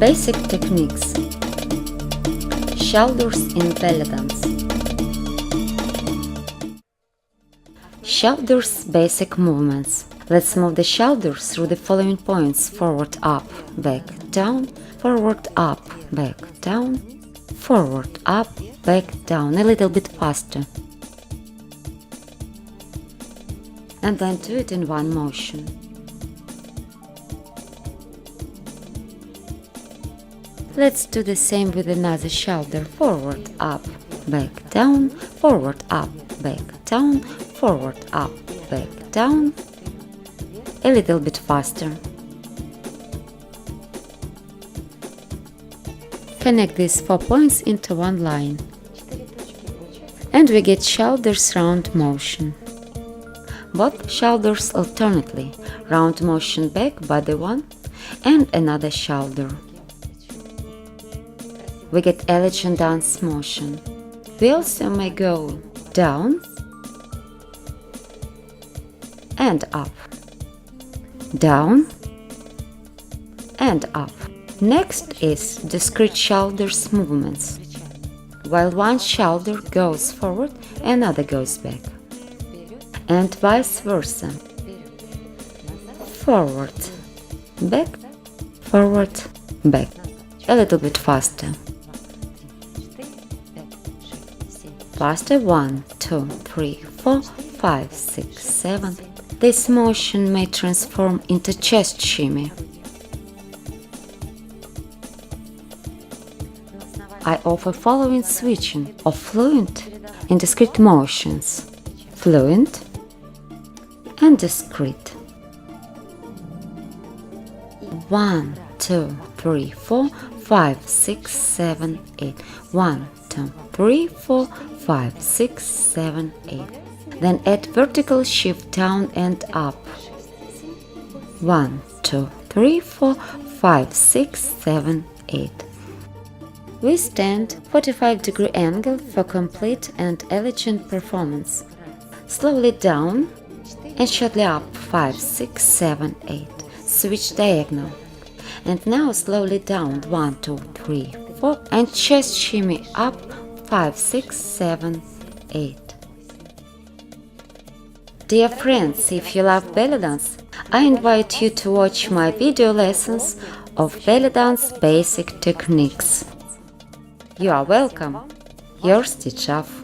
Basic techniques. Shoulders in Bellydance. Shoulders basic movements. Let's move the shoulders through the following points: forward, up, back, down, forward, up, back, down, forward, up, back, down, a little bit faster. And then do it in one motion. Let's do the same with another shoulder. Forward, up, back, down, forward, up, back, down, forward, up, back, down, a little bit faster. Connect these 4 points into one line. And we get shoulders round motion. Both shoulders alternately, round motion back, body one, and another shoulder. We get elegant dance motion. We also may go down and up, down and up. Next is discrete shoulders movements. While one shoulder goes forward, another goes back, and vice versa. Forward, back, forward, back. A little bit faster. Faster. 1, 2, 3, 4, 5, 6, 7. This motion may transform into chest shimmy. I offer following switching of fluent and discrete motions. Fluent and discrete. 1, 2, 3, 4, 5, 6, 7, 8. 1, 2, 3, 4, 5, 6, 7, 8. Then add vertical shift down and up. 1, 2, 3, 4, 5, 6, 7, 8. We stand 45-degree angle for complete and elegant performance. Slowly down and shortly up. 5, 6, 7, 8. Switch diagonal. And now slowly down. 1, 2, 3, 4. And chest shimmy up. 5, 6, 7, 8. Dear friends, if you love belly dance, I invite you to watch my video lessons of belly dance basic techniques. You are welcome. Yours, Dzhaff.